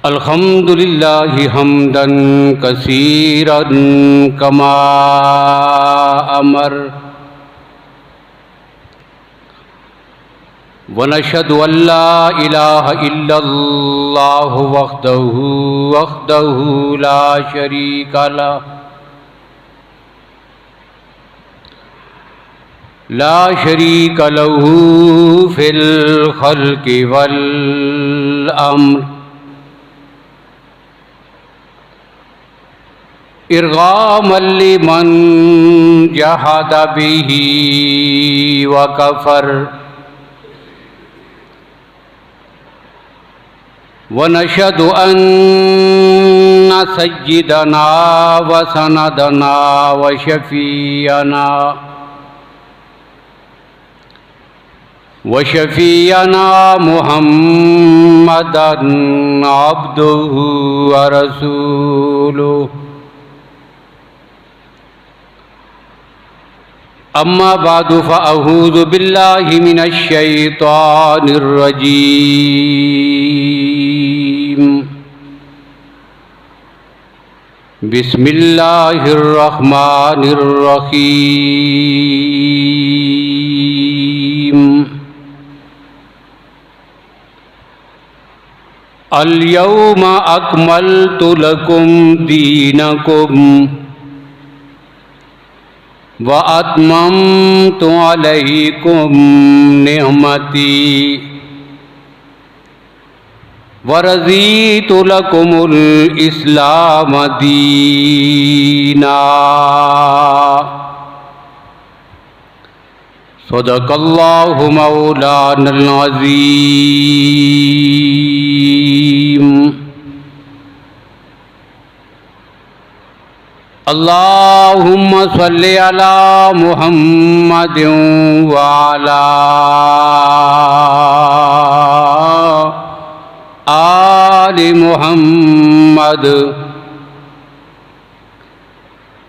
अल्हम्दुलिल्लाहि हम्दन कसीरन कमा अमर व नशहदु अल्ला इलाहा इल्लल्लाहु वहदहु ला शरीका लहू फिल खल्क़ि वल अम्र इरगामल लिमन जहद बिही व कफर व नशहदु अन्ना सय्यिदना व सनदना व शफीअना मुहम्मदन अब्दुहु व रसूलुहु। अम्मा बादु फ़अऊज़ु बिल्लाहि मिनश शैतानिर रजीम। बिस्मिल्लाहिर रहमानिर रहीम। अल यौमा अकमलतु लकुम दीनकुम व अत्ममतु अलैकुम निअमती व रज़ीतु लकुमुल इस्लाम दीना। सदक़ल्लाहु मौलानल अज़ीम। अल्लाहुम्मा सल्लि अला मुहम्मदिन व अला आलि मुहम्मद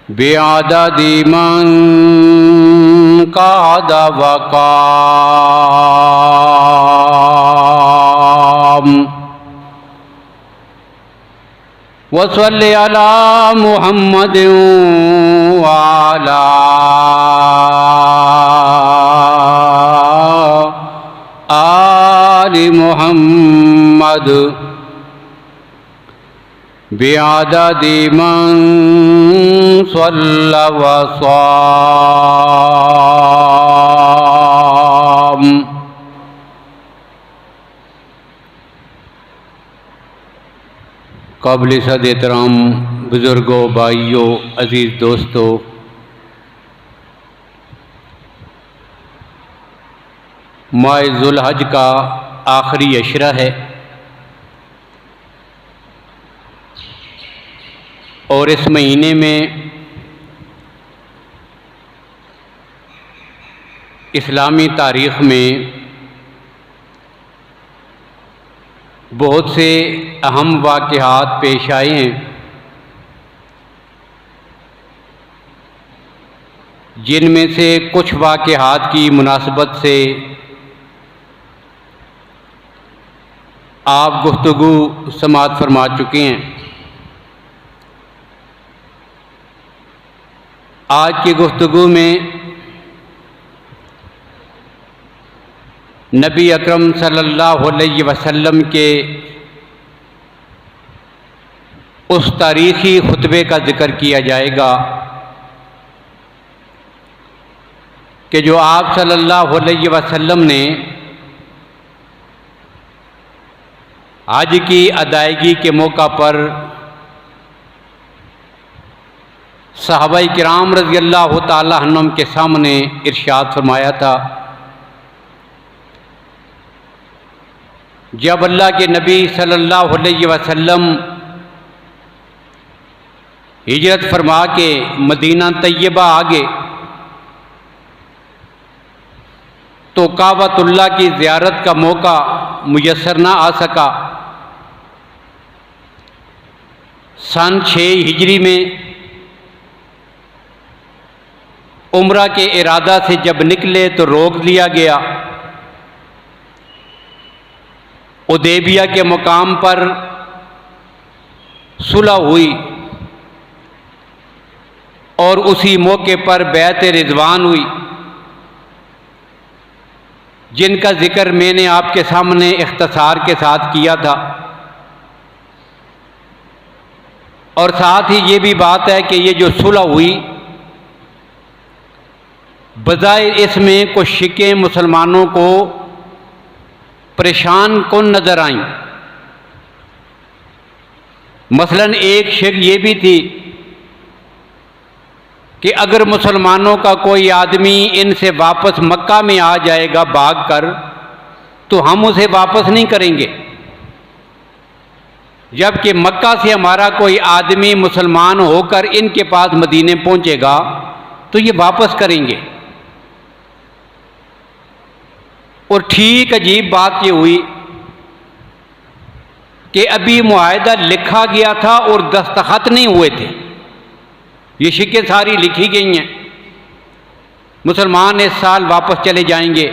बिअददि मन क़अद व क़ाम। व सल्लि अला मुहम्मदिन व अला आलि मुहम्मद बिअददि मन सल्ला व साम। काबिल सद एहतराम बुज़ुर्गों, भाइयों, अज़ीज़ दोस्तों, माह ज़ुल्हज का आखिरी अशरा है और इस महीने में इस्लामी तारीख़ में बहुत से अहम वाक़यात पेश आए हैं, जिनमें से कुछ वाक़यात की मुनासबत से आप गुफ्तगू समाअत फरमा चुके हैं। आज की गुफ्तगू में नबी अकरम सल्लल्लाहु अलैहि वसल्लम के उस तारीख़ी खुतबे का ज़िक्र किया जाएगा कि जो आप सल्लल्लाहु अलैहि वसल्लम ने हज की अदायगी के मौका पर सहाबाए किराम रज़ी अल्लाह ताला अन्हुम के सामने इरशाद फरमाया था। जब अल्लाह के नबी सल्लल्लाहु अलैहि वसल्लम हिजरत फरमा के मदीना तैयबा आ गए तो काबतुल्लाह की ज़ियारत का मौका मुयस्सर ना आ सका। सन 6 हिजरी में उम्रा के इरादा से जब निकले तो रोक लिया गया। उदैबिया के मुकाम पर सुलह हुई और उसी मौके पर बैत रिजवान हुई, जिनका जिक्र मैंने आपके सामने इख्तिसार के साथ किया था। और साथ ही ये भी बात है कि ये जो सुलह हुई, बज़ाहिर इसमें कुछ शिकें मुसलमानों को परेशान कौन नजर आईं। मसलन एक शिक ये भी थी कि अगर मुसलमानों का कोई आदमी इनसे वापस मक्का में आ जाएगा भाग कर, तो हम उसे वापस नहीं करेंगे, जबकि मक्का से हमारा कोई आदमी मुसलमान होकर इनके पास मदीने पहुंचेगा तो ये वापस करेंगे। और ठीक अजीब बात ये हुई कि अभी मुआहदा लिखा गया था और दस्तखत नहीं हुए थे। ये शिकें सारी लिखी गई हैं। मुसलमान इस साल वापस चले जाएंगे,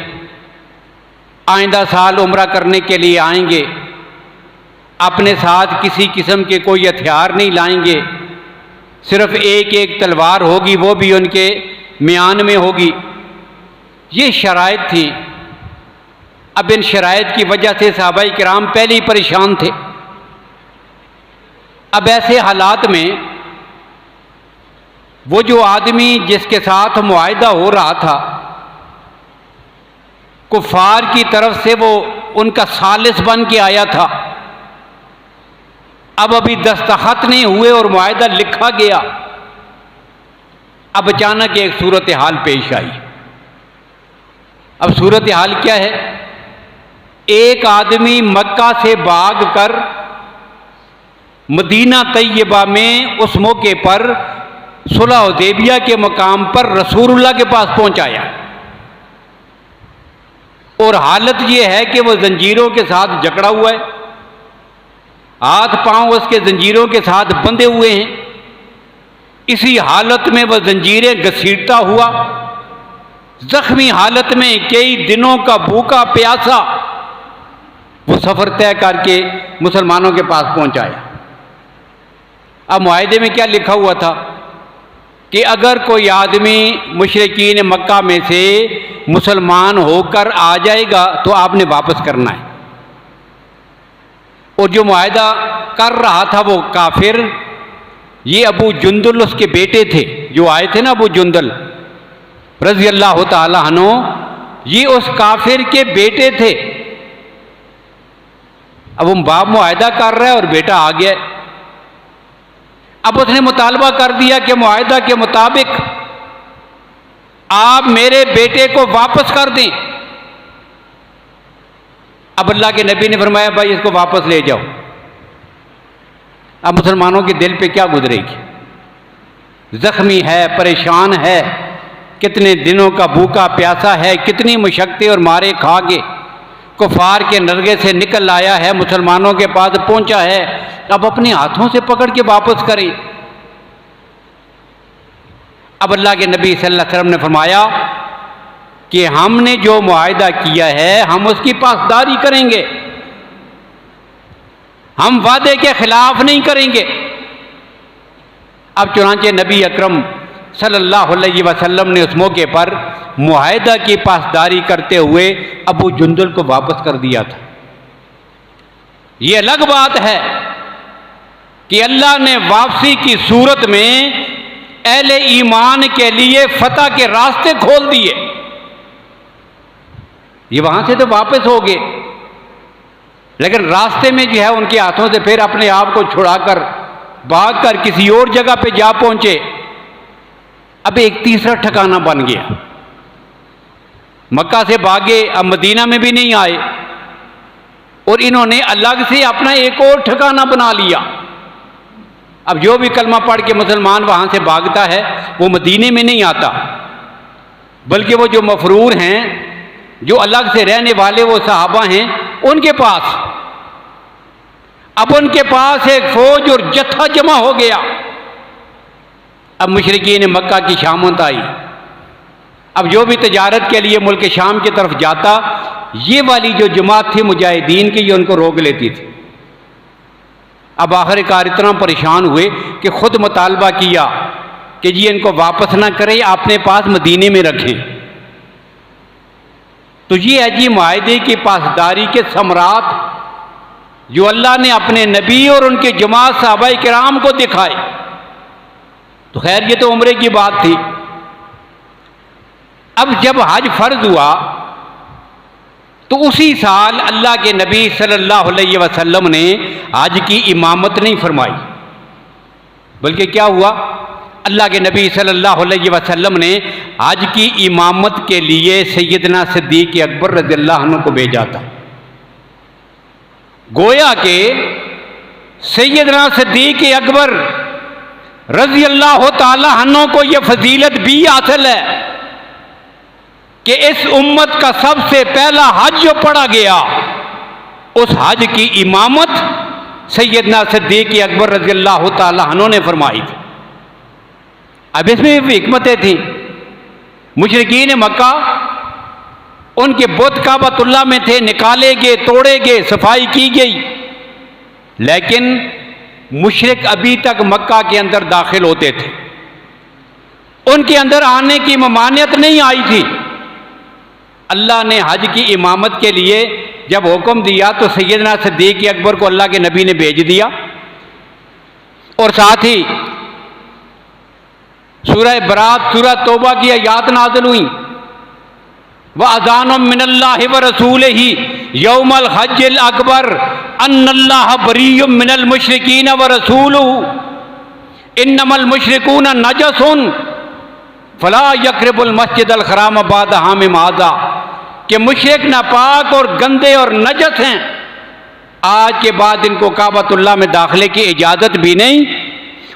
आइंदा साल उम्रा करने के लिए आएंगे, अपने साथ किसी किस्म के कोई हथियार नहीं लाएंगे, सिर्फ एक एक तलवार होगी, वो भी उनके म्यान में होगी। ये शराइत थी। अब इन शराइत की वजह से सहाबाए किराम पहले ही परेशान थे। अब ऐसे हालात में वो जो आदमी जिसके साथ मुआहदा हो रहा था, कुफार की तरफ से वो उनका सालिस बन के आया था, अब अभी दस्तखत नहीं हुए और मुआहदा लिखा गया। अब अचानक एक सूरत हाल पेश आई। अब सूरत हाल क्या है? एक आदमी मक्का से भाग कर मदीना तैयबा में उस मौके पर सुलह हुदैबिया के मकाम पर रसूलुल्लाह के पास पहुंचाया, और हालत यह है कि वह जंजीरों के साथ जकड़ा हुआ है, हाथ पांव उसके जंजीरों के साथ बंधे हुए हैं। इसी हालत में वह जंजीरें घसीटता हुआ जख्मी हालत में कई दिनों का भूखा प्यासा वो सफर तय करके मुसलमानों के पास पहुंचाया। अब मुआहदे में क्या लिखा हुआ था कि अगर कोई आदमी मुशरिकीन मक्का में से मुसलमान होकर आ जाएगा तो आपने वापस करना है। और जो मुआहदा कर रहा था वो काफिर, ये अबू जुंदुल उसके बेटे थे, जो आए थे ना अबू जुंदुल रज़ी अल्लाह ताला अन्हु, ये उस काफिर के बेटे थे। अब वो बाप मुआहदा कर रहा है और बेटा आ गया। अब उसने मुतालबा कर दिया कि मुआहदा के मुताबिक आप मेरे बेटे को वापस कर दें। अब अल्लाह के नबी ने फरमाया भाई इसको वापस ले जाओ। अब मुसलमानों के दिल पे क्या गुजरेगी? जख्मी है, परेशान है, कितने दिनों का भूखा प्यासा है, कितनी मुशक्क़तें और मारे खा के कुफार के नरगे से निकल आया है, मुसलमानों के पास पहुंचा है। अब अपने हाथों से पकड़ के वापस करें। अब अल्लाह के नबी सल्लल्लाहु अलैहि वसल्लम ने फरमाया कि हमने जो मुआहदा किया है हम उसकी पासदारी करेंगे, हम वादे के खिलाफ नहीं करेंगे। अब चुनांचे नबी अकरम सल्लल्लाहु अलैहि वसल्लम ने उस मौके पर मुआहदा की पासदारी करते हुए अबू जुंदुल को वापस कर दिया था। यह अलग बात है कि अल्लाह ने वापसी की सूरत में अहले ईमान के लिए फतह के रास्ते खोल दिए। ये वहां से तो वापस हो गए, लेकिन रास्ते में जो है उनके हाथों से फिर अपने आप को छुड़ाकर भागकर किसी और जगह पे जा पहुंचे। अब एक तीसरा ठिकाना बन गया। मक्का से भागे, अब मदीना में भी नहीं आए, और इन्होंने अलग से अपना एक और ठिकाना बना लिया। अब जो भी कलमा पढ़ के मुसलमान वहां से भागता है वो मदीने में नहीं आता, बल्कि वो जो मफरूर हैं, जो अलग से रहने वाले वो सहाबा हैं, उनके पास। अब उनके पास एक फौज और जत्था जमा हो गया। अब मुशरिकीन मक्का की शामत आई। अब जो भी तजारत के लिए मुल्क शाम की तरफ जाता, ये वाली जो जमात थी मुजाहिदीन की, ये उनको रोक लेती थी। अब आखिरकार इतना परेशान हुए कि खुद मुतालबा किया कि जी इनको वापस ना करें, अपने पास मदीने में रखें। तो ये है जी मुआहदे की पासदारी के समरात जो अल्लाह ने अपने नबी और उनके जमात सहाबाए किराम को दिखाए। तो खैर ये तो उम्रे की बात थी। अब जब हज फर्ज हुआ तो उसी साल अल्लाह के नबी सल्लल्लाहु अलैहि वसल्लम ने हज की इमामत नहीं फरमाई, बल्कि क्या हुआ, अल्लाह के नबी सल्लल्लाहु अलैहि वसल्लम ने हज की इमामत के लिए सैयदना सिद्दीक़ अकबर रज़ियल्लाहु अन्हु को भेजा था। गोया के सैयदना सिद्दीक़ अकबर रज़ियल्लाहु ताला अन्हु को यह फजीलत भी हासिल है कि इस उम्मत का सबसे पहला हज जो पढ़ा गया, उस हज की इमामत सैयदना सिद्दीक़ अकबर रज़ियल्लाहु ताला अन्हु ने फरमाई थी। अब इसमें भी हिकमतें थीं। मुशरिकीन मक्का उनके बुत काबतुल्लाह में थे, निकाले गए, तोड़े गए, सफाई की गई, लेकिन मुशरिक अभी तक मक्का के अंदर दाखिल होते थे। उनके अंदर आने की ममानियत नहीं आई थी। अल्लाह ने हज की इमामत के लिए जब हुक्म दिया तो सैयदना सिद्दीक़ अकबर को अल्लाह के नबी ने भेज दिया, और साथ ही सूरह बरात, सूरह तौबा की आयात नाज़िल हुई, व अज़ानुम मिनल्लाहि व रसूलिही यौमल हज्जिल अकबर अन्नल्लाह बरीयुम मिनल मुशरिकीन व रसूलुहु इन्नमल मुशरिकून नजसुन फला यक़रबुल मस्जिदल हराम बाद आमिम हाज़ा, कि मुशरिक नापाक और गंदे और नजस हैं, आज के बाद इनको काबतुल्लाह में दाखिले की इजाज़त भी नहीं।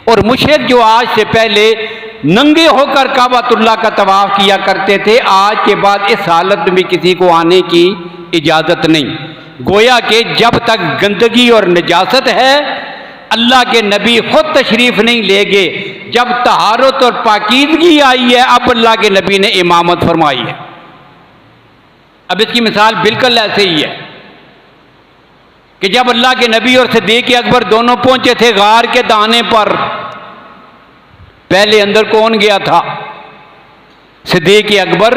और मुशरिक जो आज से पहले नंगे होकर काबतुल्लाह का तवाफ किया करते थे, आज के बाद इस हालत में भी किसी को आने की इजाज़त नहीं। गोया कि जब तक गंदगी और नजासत है, अल्लाह के नबी खुद तशरीफ नहीं ले गए। जब तहारत और पाकीज़गी आई है, अब अल्लाह के नबी ने इमामत फरमाई है। अब इसकी मिसाल बिल्कुल ऐसे ही है कि जब अल्लाह के नबी और सिद्दीक़ अकबर दोनों पहुंचे थे गार के दाने पर, पहले अंदर कौन गया था? सिद्दीक़ अकबर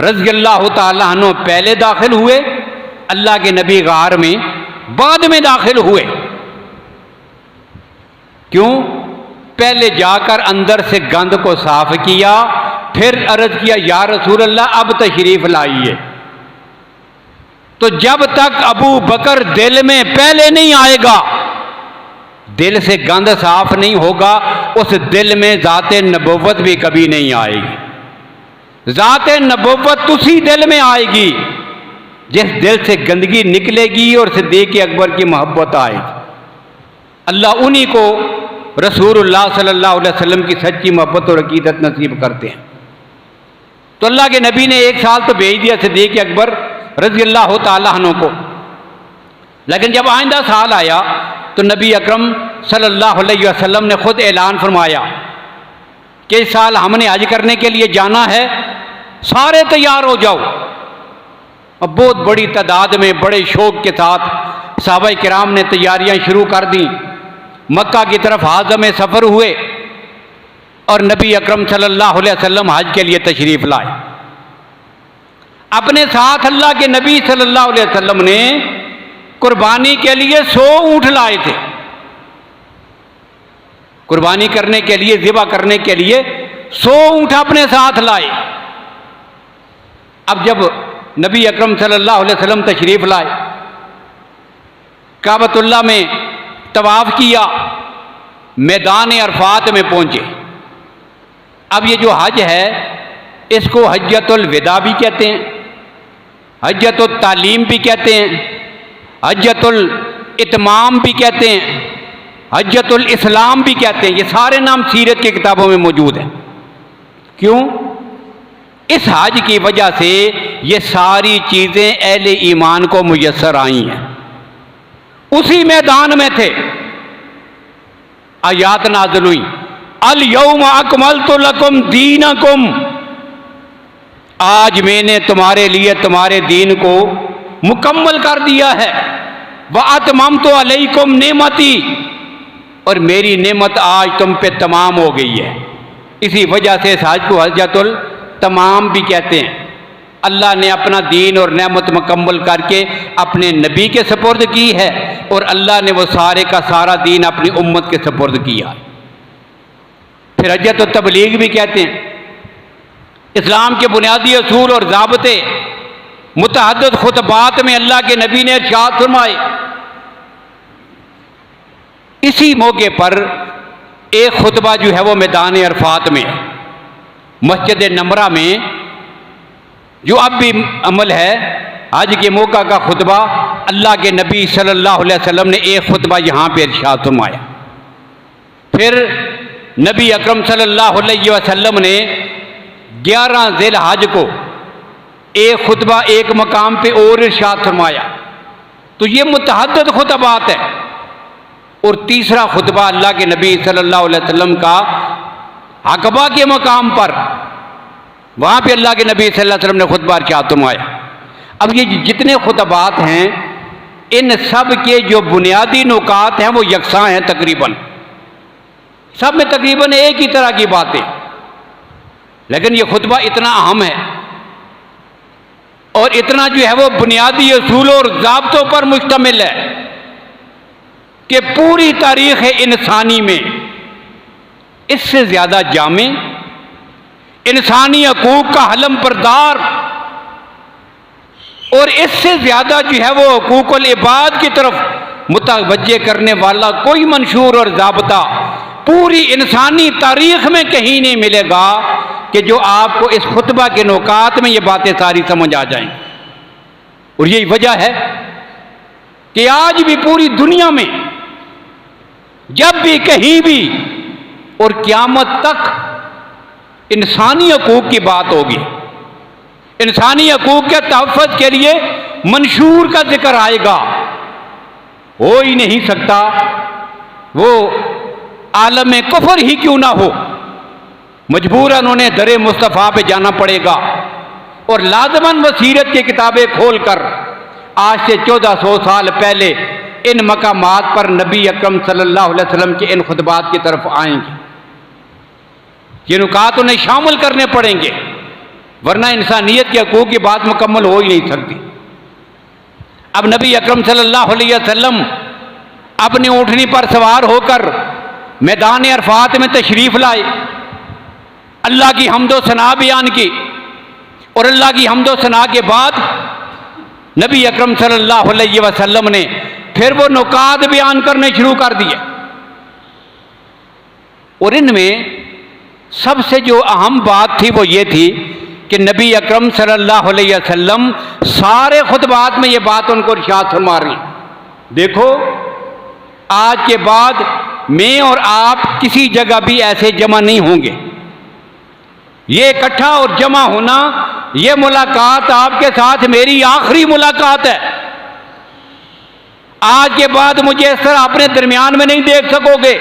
रज़ियल्लाहु ताला अन्हु पहले दाखिल हुए, अल्लाह के नबी गार में बाद में दाखिल हुए। क्यों? पहले जाकर अंदर से गंद को साफ किया, फिर अर्ज किया या रसूल अल्लाह अब तशरीफ लाइए। तो जब तक अबू बकर दिल में पहले नहीं आएगा, दिल से गंद साफ नहीं होगा, उस दिल में ज़ाते नबुव्वत भी कभी नहीं आएगी। ज़ाते नबुव्वत उसी दिल में आएगी जिस दिल से गंदगी निकलेगी और सिद्दीक़ अकबर की मोहब्बत आएगी। अल्लाह उन्हीं को रसूलुल्लाह सल्लल्लाहु अलैहि वसल्लम की सच्ची मोहब्बत और अकीदत नसीब करते हैं। तो अल्लाह के नबी ने एक साल तो भेज दिया सिद्दीक़ अकबर रज़ियल्लाहु ताला अन्हु को, लेकिन जब आइंदा साल आया तो नबी अकरम सल्लल्लाहु अलैहि वसल्लम ने खुद ऐलान फरमाया कि इस साल हमने हज करने के लिए जाना है, सारे तैयार हो जाओ। अब बहुत बड़ी तादाद में बड़े शौक के साथ सहाबाए किराम ने तैयारियां शुरू कर दी, मक्का की तरफ आज़म सफ़र हुए और नबी अकरम सल्लल्लाहु अलैहि वसल्लम हज के लिए तशरीफ़ लाए। अपने साथ अल्लाह के नबी सल्लल्लाहु अलैहि वसल्लम ने कुर्बानी के लिए 100 ऊँट लाए थे। कुर्बानी करने के लिए, ज़िबा करने के लिए 100 ऊँट अपने साथ लाए। अब जब नबी अकरम सल्लल्लाहु अलैहि वसल्लम तशरीफ़ लाए, काबतुल्लाह में तवाफ़ किया, मैदान अरफात में पहुंचे। अब ये जो हज है इसको हज्जतुल विदा भी कहते हैं, हज्जतुल तालीम भी कहते हैं, हज्जतुल इत्माम भी कहते हैं, हज्जतुल इस्लाम भी कहते हैं। ये सारे नाम सीरत की किताबों में मौजूद हैं। क्यों? इस हज की वजह से ये सारी चीज़ें अहले ईमान को मुयस्सर आई हैं। उसी मैदान में थे, आयात नाज़िल हुई, अल यौम अकमलतु लकुम दीनकुम, आज मैंने तुम्हारे लिए तुम्हारे दीन को मुकम्मल कर दिया है। व अतममतु अलैकुम नेमती, और मेरी नेमत आज तुम पे तमाम हो गई है। इसी वजह से इस हज को हज्जतुल तमाम भी कहते हैं। अल्लाह ने अपना दीन और नेमत मुकम्मल करके अपने नबी के सपुर्द की है और अल्लाह ने वो सारे का सारा दीन अपनी उम्मत के सपुर्द किया। फिर हज्जतुल तबलीग भी कहते हैं। इस्लाम के बुनियादी असूल और ज़ाबते मुतअद्दिद खुतबात में अल्लाह के नबी ने इरशाद फरमाए। इसी मौके पर एक खुतबा जो है वो मैदान अरफात में, मस्जिद नमरा में, जो अब भी अमल है, आज के मौका का खुतबा, अल्लाह के नबी सल्लल्लाहु अलैहि वसल्लम ने एक खुतबा यहाँ पे इरशाद फरमाया। फिर नबी अकरम सल्लल्लाहु अलैहि वसल्लम ने 11 ज़िलहज को एक खुतबा एक मकाम पे और इरशाद फरमाया। तो ये मुतअद्दिद खुतबात है। और तीसरा खुतबा अल्लाह के नबी सल्लल्लाहु अलैहि वसल्लम का अक़बा के मकाम पर, वहाँ पे अल्लाह के नबी सल्लल्लाहु अलैहि वसल्लम ने खुतबा इरशाद फरमाया। अब ये जितने खुतबात हैं, इन सब के जो बुनियादी नुकात हैं वो यकसां हैं तकरीबन, सब में तकरीबन एक ही तरह की बातें, लेकिन ये खुतबा इतना अहम है और इतना जो है वो बुनियादी असूलों और ज़ाब्तों पर मुश्तमिल है कि पूरी तारीख़ इंसानी में इससे ज़्यादा जामे, इंसानी हकूक़ का हलम बरदार और इससे ज़्यादा जो है वो हकूक़ुल इबाद की तरफ मुतवज्जे करने वाला कोई मंशूर और ज़ाब्ता पूरी इंसानी तारीख़ में कहीं नहीं मिलेगा कि जो आपको इस खुतबा के नुकात में ये बातें सारी समझ आ जाएं। और यही वजह है कि आज भी पूरी दुनिया में जब भी कहीं भी और क़यामत तक इंसानी हकूक़ की बात होगी, इंसानी हकूक़ के तहफ़्फ़ुज़ के लिए मंशूर का जिक्र आएगा, हो ही नहीं सकता वो आलम कुफर ही क्यों ना हो, मजबूरन उन्हें दरे मुस्तफ़ा पे जाना पड़ेगा और लाज़मन वसीरत की किताबें खोलकर आज से 1400 साल पहले इन मकामात पर नबी अकरम सल्लल्लाहु अलैहि वसल्लम के इन खुतबात की तरफ आएंगे। ये नुकात उन्हें शामिल करने पड़ेंगे, वरना इंसानियत के हकूक़ की बात मुकम्मल हो ही नहीं सकती। अब नबी अकरम सल्लल्लाहु अलैहि वसल्लम अपनी ऊँटनी पर सवार होकर मैदान अरफात में तशरीफ़ लाए, अल्लाह की हम्दो सना बयान की और अल्लाह की हम्दो सना के बाद नबी अकरम सल्लल्लाहु अलैहि वसल्लम ने फिर वो नुकात बयान करने शुरू कर दिए। और इनमें सबसे जो अहम बात थी वो ये थी कि नबी अकरम सल्लल्लाहु अलैहि वसल्लम सारे खुतबात में ये बात उनको इरशाद फरमा रही, देखो आज के बाद मैं और आप किसी जगह भी ऐसे जमा नहीं होंगे। ये इकट्ठा और जमा होना, ये मुलाकात आपके साथ मेरी आखिरी मुलाकात है। आज के बाद मुझे इस तरह अपने दरमियान में नहीं देख सकोगे।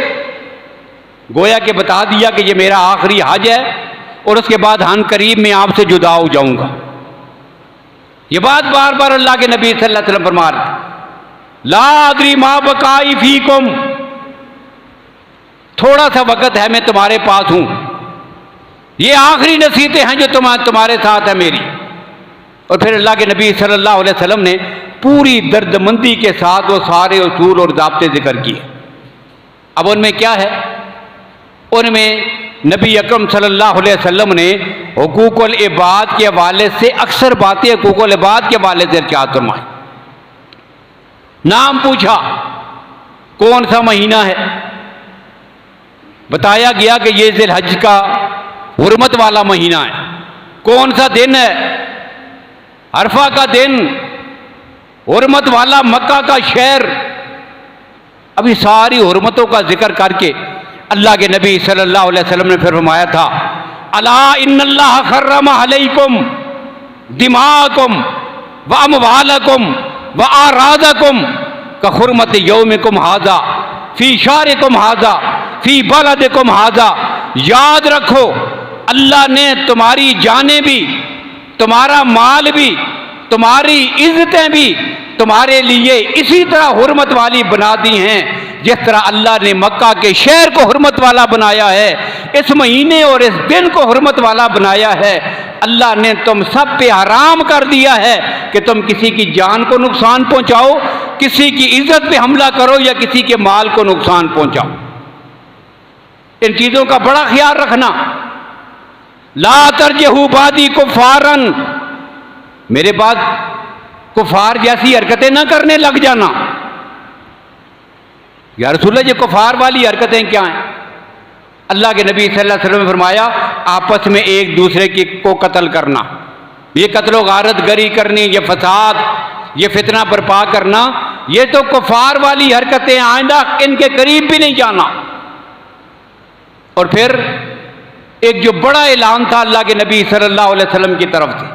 गोया के बता दिया कि ये मेरा आखिरी हज है और उसके बाद हन करीब मैं आपसे जुदा हो जाऊंगा। ये बात बार बार अल्लाह के नबी सल्लल्लाहु अलैहि वसल्लम फरमा रहे, ला अदरी मा बकाई फीकुम, थोड़ा सा वक़्त है मैं तुम्हारे पास हूं, ये आखिरी नसीहतें हैं जो तुम्हारे साथ है मेरी। और फिर अल्लाह के नबी सल्लल्लाहु अलैहि वसल्लम ने पूरी दर्दमंदी के साथ वो सारे उसूल और ज़ाब्ते जिक्र किए। अब उनमें क्या है, उनमें नबी अकरम सल्लल्लाहु अलैहि वसल्लम ने हुकूकुल इबाद के हवाले से अक्सर बातें हुकूकुल इबाद के हवाले से इरशाद फरमाई। नाम पूछा कौन सा महीना है, बताया गया कि ये ज़िलहज का हुर्मत वाला महीना है। कौन सा दिन है, अरफा का दिन, हुर्मत वाला मक्का का शहर। अभी सारी हुर्मतों का जिक्र करके अल्लाह के नबी सल्लल्लाहु अलैहि वसल्लम ने फिर फरमाया था, अला इन्नल्लाह खर्रम अलैकुम दिमाकुम व अमवालकुम व आरादकुम का हुर्मत यौमिकुम हाजा फी शारिकुम हाजा फी बलदिकुम हाजा। याद रखो अल्लाह ने तुम्हारी जानें भी, तुम्हारा माल भी, तुम्हारी इज्जतें भी तुम्हारे लिए इसी तरह हुर्मत वाली बना दी हैं जिस तरह अल्लाह ने मक्का के शहर को हुर्मत वाला बनाया है, इस महीने और इस दिन को हुर्मत वाला बनाया है, अल्लाह ने तुम सब पे हराम कर दिया है कि तुम किसी की जान को नुकसान पहुंचाओ, किसी की इज्जत पे हमला करो या किसी के माल को नुकसान पहुंचाओ। इन चीजों का बड़ा ख्याल रखना। ला तरजहू बादी कुफारन, मेरे बाद कुफार जैसी हरकतें ना करने लग जाना। या रसूलल्लाह, ये कुफार वाली हरकतें क्या हैं? अल्लाह के नबी सल्लल्लाहु अलैहि वसल्लम ने फरमाया, आपस में एक दूसरे को कत्ल करना, ये कत्लो गारत गरी करनी, ये फसाद, ये फितना बर्पा करना, ये तो कुफार वाली हरकतें, आइंदा इनके करीब भी नहीं जाना। और फिर एक जो बड़ा ऐलान था अल्लाह के नबी सल्लल्लाहु अलैहि वसल्लम की तरफ से,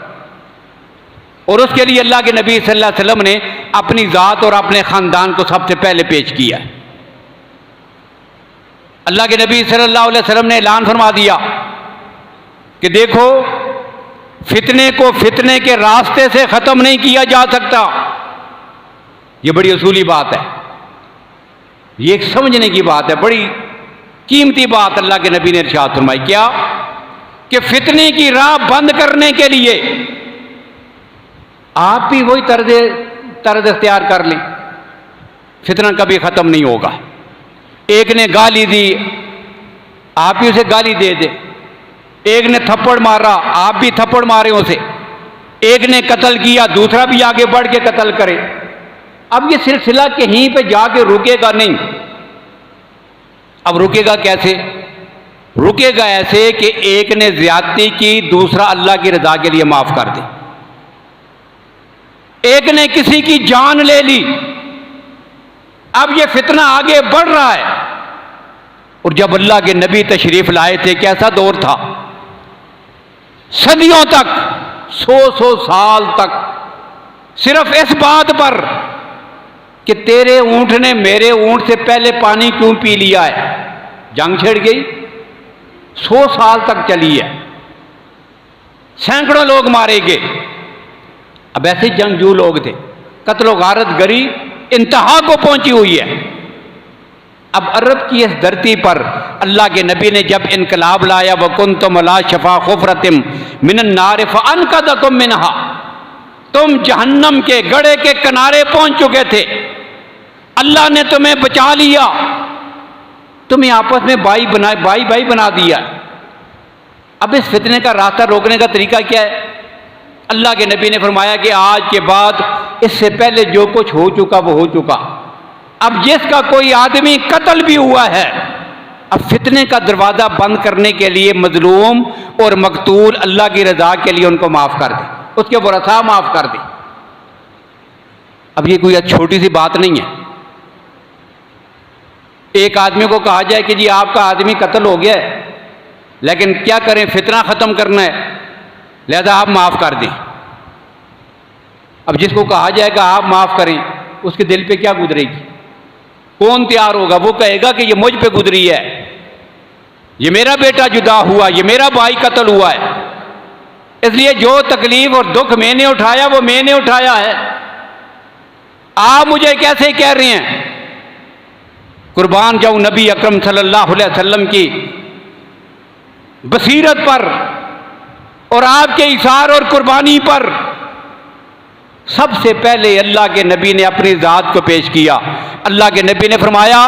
और उसके लिए अल्लाह के नबी सल्लल्लाहु अलैहि वसल्लम ने अपनी ज़ात और अपने ख़ानदान को सबसे पहले पेश किया। अल्लाह के नबी सल्लल्लाहु अलैहि वसल्लम ने ऐलान फरमा दिया कि देखो, फितने को फितने के रास्ते से ख़त्म नहीं किया जा सकता। ये बड़ी असूली बात है, ये एक समझने की बात है, बड़ी कीमती बात अल्लाह के नबी ने इरशाद फरमाई। क्या कि फितने की राह बंद करने के लिए आप भी वही तर्ज इख्तियार कर लें, फितना कभी ख़त्म नहीं होगा। एक ने गाली दी, आप भी उसे गाली दे दे। एक ने थप्पड़ मारा, आप भी थप्पड़ मारे उसे। एक ने कत्ल किया, दूसरा भी आगे बढ़ के कत्ल करे। अब ये सिलसिला कहीं पे जाके रुकेगा नहीं। अब रुकेगा कैसे? रुकेगा ऐसे कि एक ने ज्यादती की, दूसरा अल्लाह की रजा के लिए माफ कर दे। एक ने किसी की जान ले ली, अब ये फितना आगे बढ़ रहा है। और जब अल्लाह के नबी तशरीफ लाए थे, कैसा दौर था, सदियों तक, 100 साल तक, सिर्फ इस बात पर कि तेरे ऊंट ने मेरे ऊंट से पहले पानी क्यों पी लिया है, जंग छिड़ गई। 100 साल तक चली है, सैकड़ों लोग मारे गए। अब ऐसे जंगजू लोग थे, कत्लो गारत गरी इंतहा को पहुंची हुई है। अब अरब की इस धरती पर अल्लाह के नबी ने जब इनकलाब लाया, वकुन्तुम अला शफा खुफरतिम मिनन नार फअनक़दकुम मिनहा, तुम जहन्नम के गड़े के किनारे पहुंच चुके थे, अल्लाह ने तुम्हें बचा लिया, तुम्हें आपस में भाई बना दिया। अब इस फितने का रास्ता रोकने का तरीका क्या है? अल्लाह के नबी ने फरमाया कि आज के बाद इससे पहले जो कुछ हो चुका वो हो चुका। अब जिसका कोई आदमी कत्ल भी हुआ है, अब फितने का दरवाज़ा बंद करने के लिए मजलूम और मकतूल अल्लाह की रजा के लिए उनको माफ़ कर दे, उसके वरसा माफ़ कर दे। अब ये कोई छोटी सी बात नहीं है। एक आदमी को कहा जाए कि जी आपका आदमी कत्ल हो गया है, लेकिन क्या करें, फितना ख़त्म करना है, लिहाजा आप माफ़ कर दें। अब जिसको कहा जाएगा आप माफ़ करें, उसके दिल पे क्या गुजरेगी? कौन तैयार होगा? वो कहेगा कि ये मुझ पे गुजरी है, ये मेरा बेटा जुदा हुआ, ये मेरा भाई कत्ल हुआ है, इसलिए जो तकलीफ और दुख मैंने उठाया वो मैंने उठाया है, आप मुझे कैसे कह रहे हैं? कुर्बान जाऊं नबी अकरम सल्लल्लाहु अलैहि वसल्लम की बसीरत पर और आपके इशार और कुर्बानी पर। सबसे पहले अल्लाह के नबी ने अपनी ज़ात को पेश किया। अल्लाह के नबी ने फरमाया,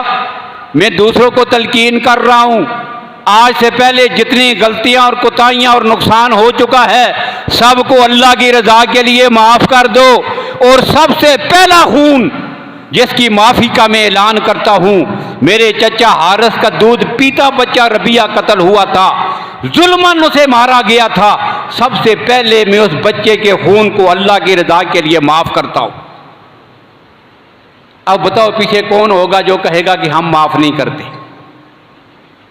मैं दूसरों को तलकीन कर रहा हूं, आज से पहले जितनी गलतियां और कोताहियां और नुकसान हो चुका है, सबको अल्लाह की रजा के लिए माफ़ कर दो। और सबसे पहला खून जिसकी माफ़ी का मैं ऐलान करता हूं, मेरे चचा हारिस का दूध पीता बच्चा रबिया कत्ल हुआ था, जुल्मन उसे मारा गया था। सबसे पहले मैं उस बच्चे के खून को अल्लाह की रजा के लिए माफ़ करता हूं। अब बताओ पीछे कौन होगा जो कहेगा कि हम माफ़ नहीं करते?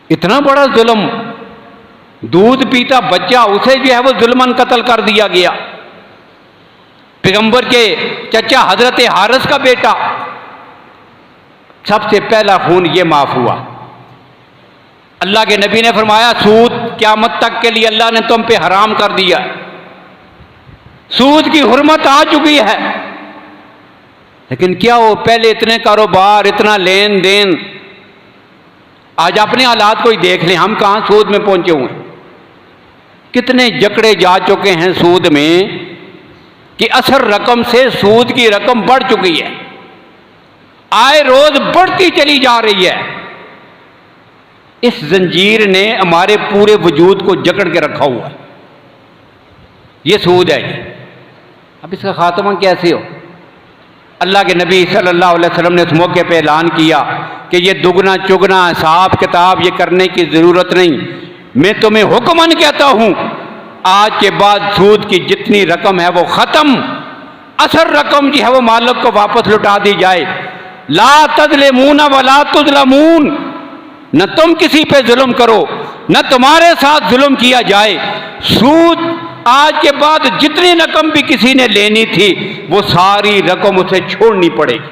इतना बड़ा जुल्म, दूध पीता बच्चा, उसे जो है वो जुल्मन कत्ल कर दिया गया। पैगंबर के चचा हजरत हारिस का बेटा, सबसे पहला खून ये माफ हुआ। अल्लाह के नबी ने फरमाया, सूद क़यामत तक के लिए अल्लाह ने तुम पे हराम कर दिया। सूद की हुर्मत आ चुकी है। लेकिन क्या हो, पहले इतने कारोबार, इतना लेन देन, आज अपने हालात को ही देख लें, हम कहाँ सूद में पहुंचे हुए हैं। कितने जकड़े जा चुके हैं सूद में कि असर रकम से सूद की रकम बढ़ चुकी है, आए रोज बढ़ती चली जा रही है। इस जंजीर ने हमारे पूरे वजूद को जकड़ के रखा हुआ है। ये सूद है। अब इसका खात्मा कैसे हो? अल्लाह के नबी सल्लल्लाहु अलैहि वसल्लम ने उस मौके पे ऐलान किया कि ये दुगना चुगना हिसाब किताब ये करने की ज़रूरत नहीं। मैं तुम्हें हुक्मन कहता हूँ, आज के बाद सूद की जितनी रकम है वो ख़त्म, असर रकम जो है वो मालिक को वापस लौटा दी जाए। ला तज़लिमून वला तुज़लमून, न तुम किसी पे जुल्म करो, न तुम्हारे साथ जुल्म किया जाए। सूद आज के बाद जितनी रकम भी किसी ने लेनी थी वो सारी रकम उसे छोड़नी पड़ेगी।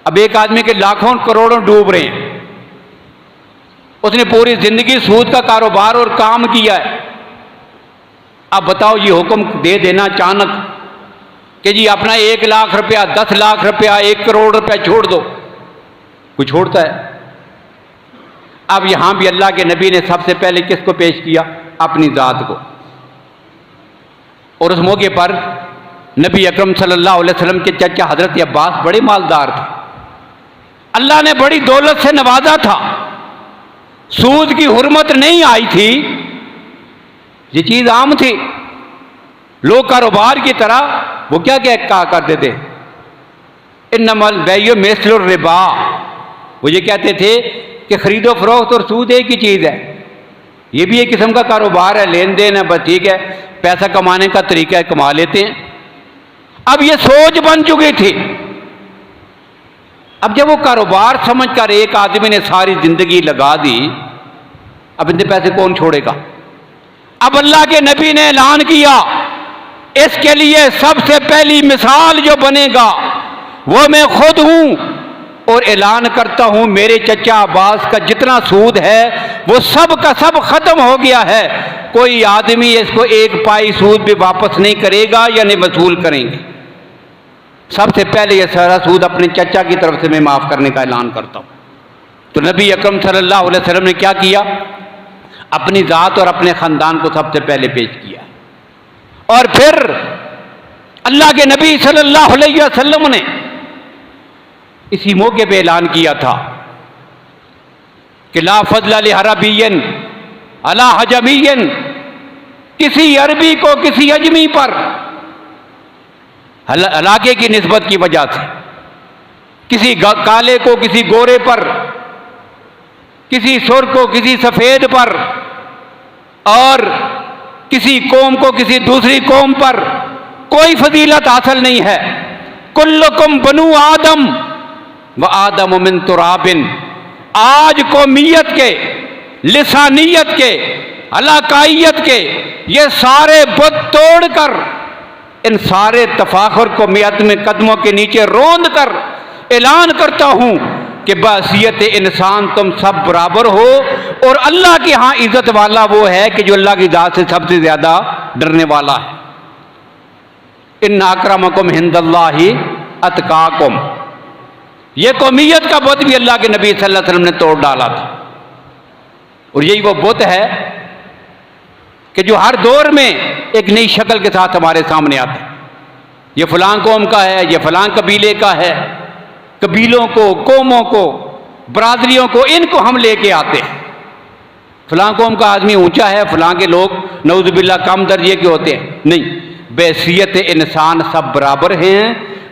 अब एक आदमी के लाखों करोड़ों डूब रहे हैं, उसने पूरी जिंदगी सूद का कारोबार और काम किया है। अब बताओ, ये हुक्म दे देना अचानक कि जी अपना 1 लाख रुपया, 10 लाख रुपया, 1 करोड़ रुपया छोड़ दो, कोई छोड़ता है? अब यहां भी अल्लाह के नबी ने सबसे पहले किसको पेश किया? अपनी जात को। और उस मौके पर नबी अकरम सल्लल्लाहु अलैहि वसल्लम के चचा हजरत अब्बास बड़े मालदार थे, अल्लाह ने बड़ी दौलत से नवाजा था, सूद की हुर्मत नहीं आई थी, ये चीज आम थी। लोग कारोबार की तरह वो क्या क्या कहा करते थे, इन्नमल बैयो मिस्लुर रिबा, वो ये कहते थे कि खरीदो फरोख्त और सूद एक ही चीज है, ये भी एक किस्म का कारोबार है, लेन देन है, बस ठीक है, पैसा कमाने का तरीका है, कमा लेते हैं। अब ये सोच बन चुकी थी। अब जब वो कारोबार समझकर एक आदमी ने सारी जिंदगी लगा दी, अब इतने पैसे कौन छोड़ेगा? अब अल्लाह के नबी ने ऐलान किया, इसके लिए सबसे पहली मिसाल जो बनेगा वो मैं खुद हूं, और ऐलान करता हूं मेरे चचा अब्बास का जितना सूद है वो सब का सब खत्म हो गया है। कोई आदमी इसको 1 पाई सूद भी वापस नहीं करेगा या नहीं वसूल करेंगे। सबसे पहले ये सारा सूद अपने चचा की तरफ से मैं माफ करने का ऐलान करता हूं। तो नबी अकरम सल्लल्लाहु अलैहि वसल्लम ने क्या किया? अपनी जात और अपने खानदान को सबसे पहले पेश किया, और फिर अल्लाह के नबी सल्लल्लाहु अलैहि वसल्लम ने इसी मौके पे ऐलान किया था कि ला फज़्ल लिअरबिय्यन अला हजमिय्यन, किसी अरबी को किसी अजमी पर इलाके की निस्बत की वजह से, किसी काले को किसी गोरे पर, किसी सुर को किसी सफेद पर, और किसी कौम को किसी दूसरी कौम पर कोई फजीलत हासिल नहीं है। कुल्लुकुम बनु आदम व आदम मिन तुराबिन, आज कौमियत के, लिसानियत के, अलाकाइयत के ये सारे बुत तोड़कर, इन सारे तफाखुर को मियत में कदमों के नीचे रोंद कर ऐलान करता हूं कि बहसियत इंसान तुम सब बराबर हो, और अल्लाह के यहां इज्जत वाला वो है कि जो अल्लाह की जात से सबसे ज्यादा डरने वाला है। इन्ना अक्रमकुम हिंदल्लाहि अतकाकुम, ये कौमियत का बुत भी अल्लाह के नबी सल्लल्लाहु अलैहि वसल्लम ने तोड़ डाला था। और यही वो बुत है कि जो हर दौर में एक नई शक्ल के साथ हमारे सामने आता है। ये फलां कौम का है, ये फलां कबीले का है, कबीलों को, कौमों को, बरादरियों को, इनको हम लेके आते हैं। फलां कौम का आदमी ऊंचा है, फलां के लोग नऊज़ुबिल्लाह कम दर्जे के होते हैं, नहीं, बैसियत इंसान सब बराबर हैं।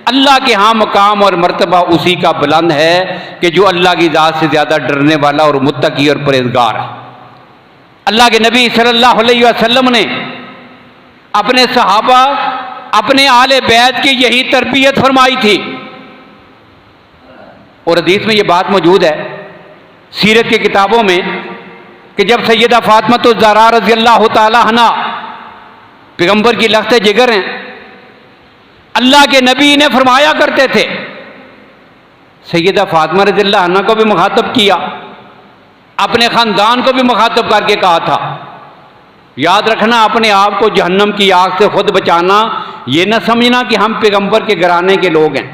अल्लाह के यहाँ मकाम और मर्तबा उसी का बुलंद है कि जो अल्लाह की ज़ात से ज़्यादा डरने वाला और मुत्तकी और परहेज़गार है। अल्लाह के नबी सल्लल्लाहु अलैहि वसल्लम ने अपने सहाबा, अपने आले बैत की यही तरबियत फरमाई थी। और हदीस में ये बात मौजूद है सीरत की किताबों में कि जब सैयदा फातिमा ज़हरा रज़ी अल्लाह तआला अन्हा पैगंबर की लख्त जिगर हैं, अल्लाह के नबी ने फरमाया करते थे, सैयदा फातिमा रज़ी अल्लाह अन्हा को भी मुखातब किया, अपने ख़ानदान को भी मुखातब करके कहा था, याद रखना अपने आप को जहन्नम की आग से खुद बचाना ये ना समझना कि हम पैगंबर के घराने के लोग हैं,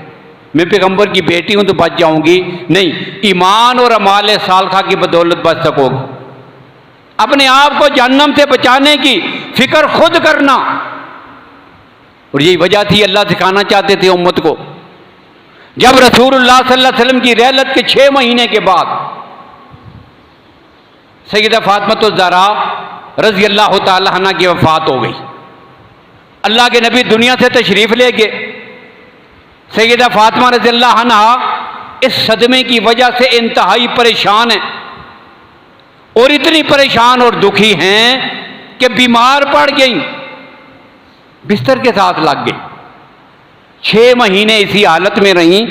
मैं पैगंबर की बेटी हूं तो बच जाऊंगी, नहीं, ईमान और अमाल सालखा की बदौलत बच सकोगे। अपने आप को जहन्नम से बचाने की फिक्र खुद करना। और यही वजह थी, अल्लाह सिखाना चाहते थे उम्मत को। जब रसूलुल्लाह सल्लल्लाहु अलैहि वसल्लम की रहलत के 6 महीने के बाद सैयदा फातिमा ज़हरा रज़ी अल्लाह तआला अन्हा की वफ़ात हो गई। अल्लाह के नबी दुनिया से तशरीफ़ ले गए। सैयदा फातिमा रज़ी अल्लाह अन्हा इस सदमे की वजह से इंतहाई परेशान है, और इतनी परेशान और दुखी हैं कि बीमार पड़ गई, बिस्तर के साथ लग गई। 6 महीने इसी हालत में रहीं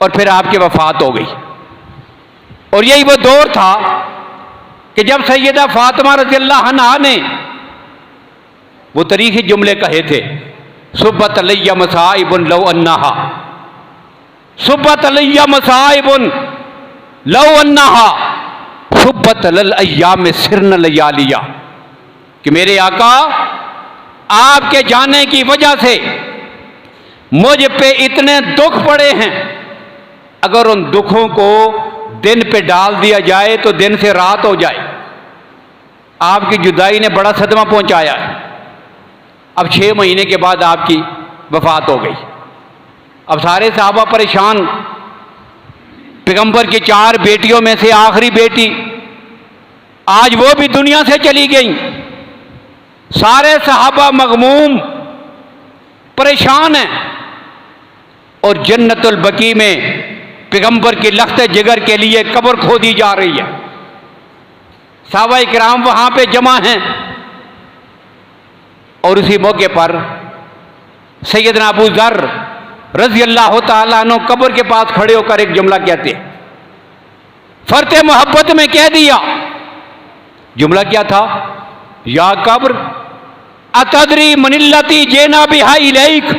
और फिर आपकी वफ़ात हो गई। और यही वो दौर था कि जब सैयदा फातिमा रज़ी अल्लाह अन्हा ने वो तरीक़ी जुमले कहे थे, सुब्बत अलैया मसाइबुन लौ अन्नहा, सुब्बत अलैया मसाइबुन लौ अन्नहा सुब्बत अलल अय्याम सिरन लयालिया, कि मेरे आका आपके जाने की वजह से मुझ पे इतने दुख पड़े हैं, अगर उन दुखों को दिन पे डाल दिया जाए तो दिन से रात हो जाए। आपकी जुदाई ने बड़ा सदमा पहुंचाया है। अब 6 महीने के बाद आपकी वफात हो गई। अब सारे सहाबा परेशान। पैगंबर की 4 बेटियों में से आखिरी बेटी आज वो भी दुनिया से चली गई। सारे सहाबा मगमूम परेशान हैं, और जन्नतुल बकी में पैगंबर की लख्त जिगर के लिए कब्र खोदी जा रही है। सहाबाए किराम वहां पे जमा हैं, और उसी मौके पर सैयदना अबू ज़र रज़ी अल्लाह तआला अन्हु कब्र के पास खड़े होकर एक जुमला कहते, फरते मोहब्बत में कह दिया। जुमला क्या था? या कब्र अतदरी मनिल्लती जेना बिहा इलैक,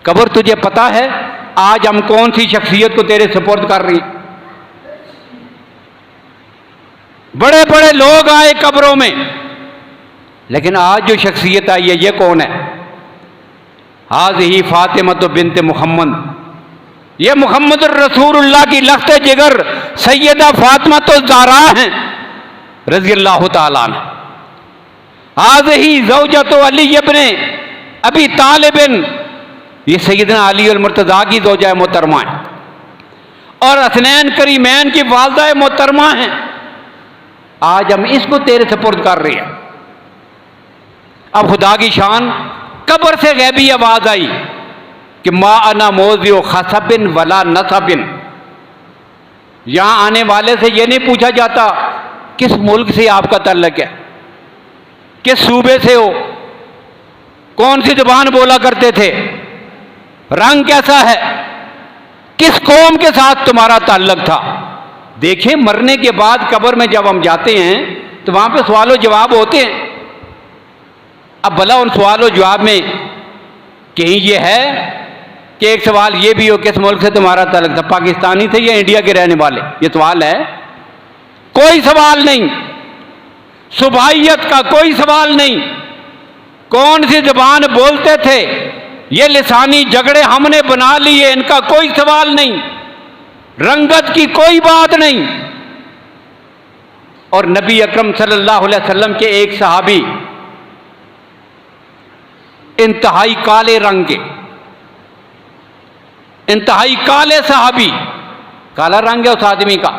कब्र तुझे पता है आज हम कौन सी शख्सियत को तेरे सुपुर्द कर रही। बड़े बड़े लोग आए कब्रों में, लेकिन आज जो शख्सियत आई है ये कौन है? हाज़िही फातिमा बिन्त मुहम्मद, ये मुहम्मद रसूलुल्लाह की लख्त जिगर सैयदा फातिमा ज़हरा हैं रज़ी अल्लाह तआला अन्हा। हाज़िही ज़ौजतु अली इब्न अबी तालिब, ये सैयदना अली अल मुर्तज़ा की ज़ौजा मोहतरमा है, और हसनैन करीमैन की वालदा मोहतरमा हैं। आज हम इसको तेरे सुपुर्द कर रहे हैं। अब खुदा की शान, कब्र से गैबी आवाज आई कि मा अना मोज़िउ खसबिन वला नसबिन। यहां आने वाले से यह नहीं पूछा जाता किस मुल्क से आपका तल्लक है, किस सूबे से हो, कौन सी जुबान बोला करते थे, रंग कैसा है, किस कौम के साथ तुम्हारा ताल्लुक था। देखें, मरने के बाद कब्र में जब हम जाते हैं तो वहां पे सवाल जवाब होते हैं। अब भला उन सवाल जवाब में कहीं ये है कि एक सवाल ये भी हो किस मुल्क से तुम्हारा ताल्लुक था, पाकिस्तानी थे या इंडिया के रहने वाले, ये सवाल है? कोई सवाल नहीं। सुबाइयत का कोई सवाल नहीं। कौन सी जुबान बोलते थे, ये लिसानी झगड़े हमने बना लिए, इनका कोई सवाल नहीं। रंगत की कोई बात नहीं। और नबी अकरम सल्लल्लाहु अलैहि वसल्लम के एक सहाबी इंतहाई काले रंग के, इंतहाई काले सहाबी, काला रंग है उस आदमी का।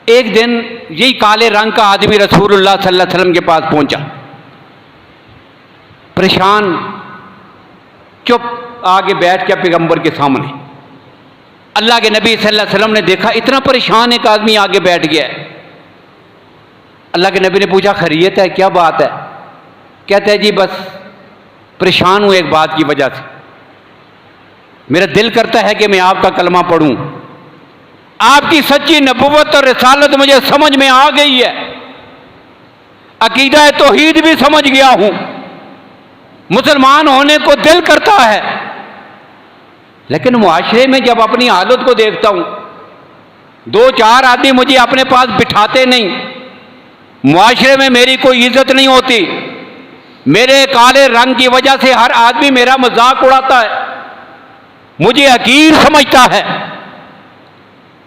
एक दिन यही काले रंग का आदमी रसूलुल्लाह सल्लल्लाहु अलैहि वसल्लम के पास पहुंचा, परेशान, चुप आगे बैठ के पैगंबर के सामने। अल्लाह के नबी सल्लल्लाहु अलैहि वसल्लम ने देखा इतना परेशान एक आदमी आगे बैठ गया है। अल्लाह के नबी ने पूछा, खैरियत है, क्या बात है? कहते हैं, जी बस परेशान हूं एक बात की वजह से, मेरा दिल करता है कि मैं आपका कलमा पढ़ूं। आपकी सच्ची नबुव्वत और रिसालत मुझे समझ में आ गई है, अकीदा तौहीद भी समझ गया हूं, मुसलमान होने को दिल करता है, लेकिन मुआशरे में जब अपनी हालत को देखता हूं, 2-4 आदमी मुझे अपने पास बिठाते नहीं, मुआशरे में मेरी कोई इज्जत नहीं होती, मेरे काले रंग की वजह से हर आदमी मेरा मजाक उड़ाता है, मुझे हकीर समझता है।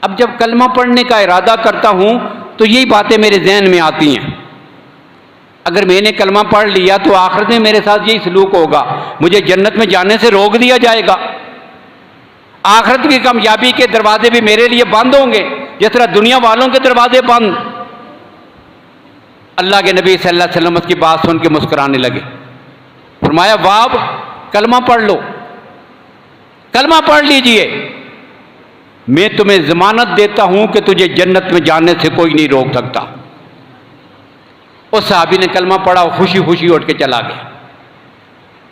अब जब कलमा पढ़ने का इरादा करता हूं तो यही बातें मेरे जहन में आती हैं। अगर मैंने कलमा पढ़ लिया तो आखिरत में मेरे साथ यही सलूक होगा, मुझे जन्नत में जाने से रोक दिया जाएगा। आखिरत की कामयाबी के दरवाजे भी मेरे लिए बंद होंगे जिस तरह दुनिया वालों के दरवाजे बंद। अल्लाह के नबी सल्लल्लाहु अलैहि वसल्लम की बात सुन के मुस्कुराने लगे। फरमाया, वाब कलमा पढ़ लो, कलमा पढ़ लीजिए, मैं तुम्हें जमानत देता हूं कि तुझे जन्नत में जाने से कोई नहीं रोक सकता। उस साहबी ने कलमा पढ़ा और खुशी खुशी उठ के चला गया,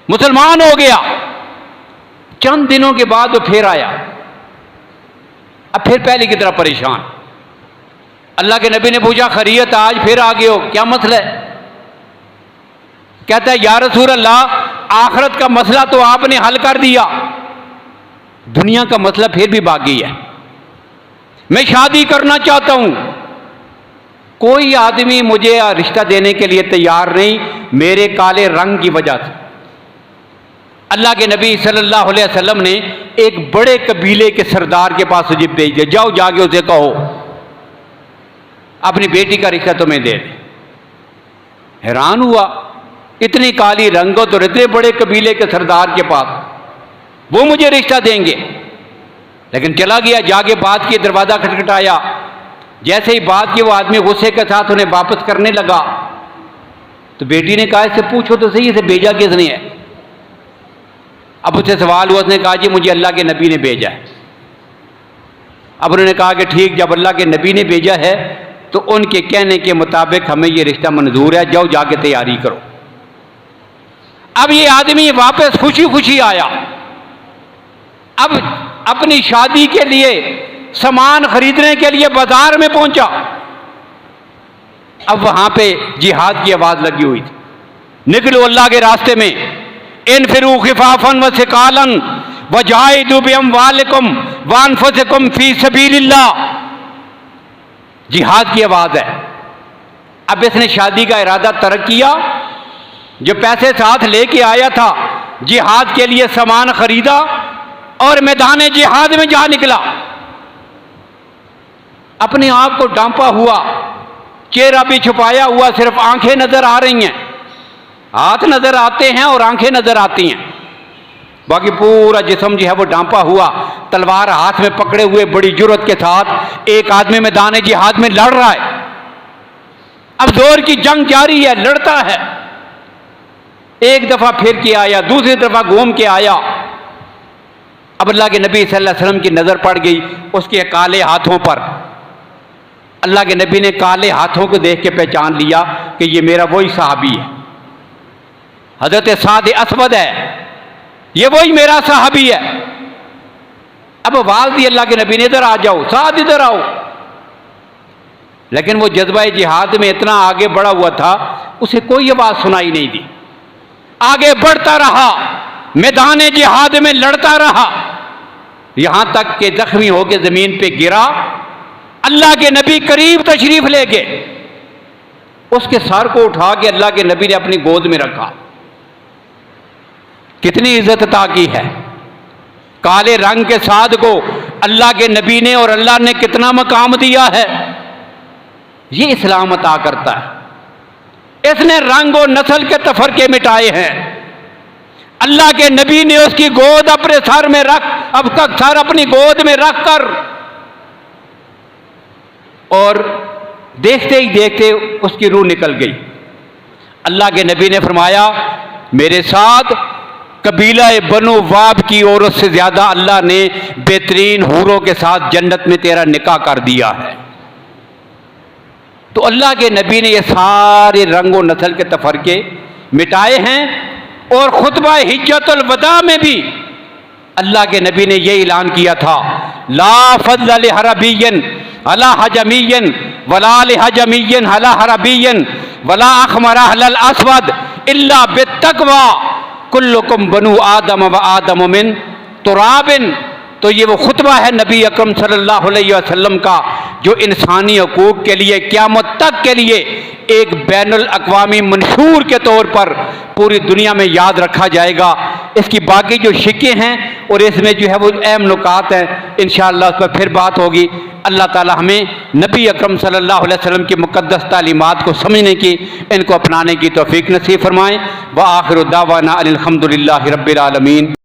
मुसलमान हो गया। चंद दिनों के बाद वो फिर आया, अब फिर पहले की तरह परेशान। अल्लाह के नबी ने पूछा, खैरियत आज फिर आ गए हो, क्या मसला है? कहता है, या रसूल अल्लाह, आखिरत का मसला तो आपने हल कर दिया, दुनिया का मसला फिर भी बाकी है। मैं शादी करना चाहता हूं, कोई आदमी मुझे रिश्ता देने के लिए तैयार नहीं, मेरे काले रंग की वजह से। अल्लाह के नबी सल्लल्लाहु अलैहि वसल्लम ने एक बड़े कबीले के सरदार के पास मुझे भेज दिया, जाओ जाके उसे कहो अपनी बेटी का रिश्ता तुम्हें दे दे। हैरान हुआ, इतनी काली रंगत और इतने बड़े कबीले के सरदार के पास, वो मुझे रिश्ता देंगे? लेकिन चला गया, जाके बात की, दरवाजा खटखटाया। जैसे ही बात की वो आदमी गुस्से के साथ उन्हें वापस करने लगा तो बेटी ने कहा, इससे पूछो तो सही, इसे भेजा किसने है? अब उससे सवाल हुआ, उसने कहा, जी मुझे अल्लाह के नबी ने भेजा है। अब उन्होंने कहा कि ठीक, जब अल्लाह के नबी ने भेजा है तो उनके कहने के मुताबिक हमें ये रिश्ता मंजूर है, जाओ जाके तैयारी करो। अब ये आदमी वापस खुशी खुशी आया, अब अपनी शादी के लिए सामान खरीदने के लिए बाजार में पहुंचा। अब वहां पे जिहाद की आवाज लगी हुई थी, निकलो अल्लाह के रास्ते में, इनफिरू खिफाफन व सिकालन व जाहिदू बिअमवालिकुम व अनफुसिकुम फी सबीलिल्लाह। जिहाद की आवाज है। अब इसने शादी का इरादा तर्क किया, जो पैसे साथ लेके आया था, जिहाद के लिए सामान खरीदा और मैदान जिहाद में जा निकला। अपने आप को ढांपा हुआ, चेहरा भी छुपाया हुआ, सिर्फ आंखें नजर आ रही हैं, हाथ नजर आते हैं और आंखें नजर आती हैं, बाकी पूरा जिस्म जो है वो ढांपा हुआ, तलवार हाथ में पकड़े हुए बड़ी जुर्रत के साथ एक आदमी मैदान जिहाद में लड़ रहा है। अब जोर की जंग जारी है, लड़ता है। एक दफा फिर के आया, दूसरी दफा घूम के आया। अब अल्लाह के नबी सल्लल्लाहु अलैहि वसल्लम की नजर पड़ गई उसके काले हाथों पर। अल्लाह के नबी ने काले हाथों को देख के पहचान लिया कि ये मेरा वही सहाबी है, हजरत साद असवद है, ये वही मेरा सहाबी है। अब आवाज दी अल्लाह के नबी ने, इधर आ जाओ, साद इधर आओ। लेकिन वो जज्बा जिहाद में इतना आगे बढ़ा हुआ था, उसे कोई आवाज सुनाई नहीं दी। आगे बढ़ता रहा, मैदान जिहाद में लड़ता रहा, यहां तक कि जख्मी होकर जमीन पे गिरा। अल्लाह के नबी करीब तशरीफ ले गए, उसके सर को उठा के अल्लाह के नबी ने अपनी गोद में रखा। कितनी इज्जत अता की है काले रंग के साद को अल्लाह के नबी ने, और अल्लाह ने कितना मकाम दिया है। ये इस्लाम अता करता है। इसने रंग और नस्ल के तफरके मिटाए हैं। अल्लाह के नबी ने उसकी गोद अपने सर में रख, अब तक सर अपनी गोद में रख कर, और देखते ही देखते उसकी रूह निकल गई। अल्लाह के नबी ने फरमाया, मेरे साथ कबीला बनु वाब की औरत से ज्यादा अल्लाह ने बेहतरीन हूरों के साथ जन्नत में तेरा निकाह कर दिया है। तो अल्लाह के नबी ने ये सारे रंग और नस्ल के तफरके मिटाए हैं। और खुतबा हिज्जतुल वदा में भी अल्लाह के नबी ने यह ऐलान किया था, ला फज़्ल लिहरबिय्यन अला हजमिय्यन वला लिहजमिय्यन अला हरबिय्यन वला अखमरा अल अस्वद इल्ला बित्तक़वा कुल्लुकुम बनु आदम व आदम मिन तुराबिन। तो ये वो खुतबा है नबी अकरम सल्लल्लाहु अलैहि वसल्लम का, जो इंसानी हकूक़ के लिए क़यामत तक के लिए एक बैनुल अक़वामी मंशूर के तौर पर पूरी दुनिया में याद रखा जाएगा। इसकी बाकी जो शिक्के हैं और इसमें जो है वो अहम नुकात हैं, इंशाअल्लाह उस पर फिर बात होगी। अल्लाह ताला हमें नबी अकरम सल्लल्लाहु अलैहि वसल्लम की मुक़द्दस तालीमात को समझने की, इनको अपनाने की तौफ़ीक नसीब फरमाएँ। व आखिरु दावाना अनिल हम्दुलिल्लाहि रब्बिल आलमीन।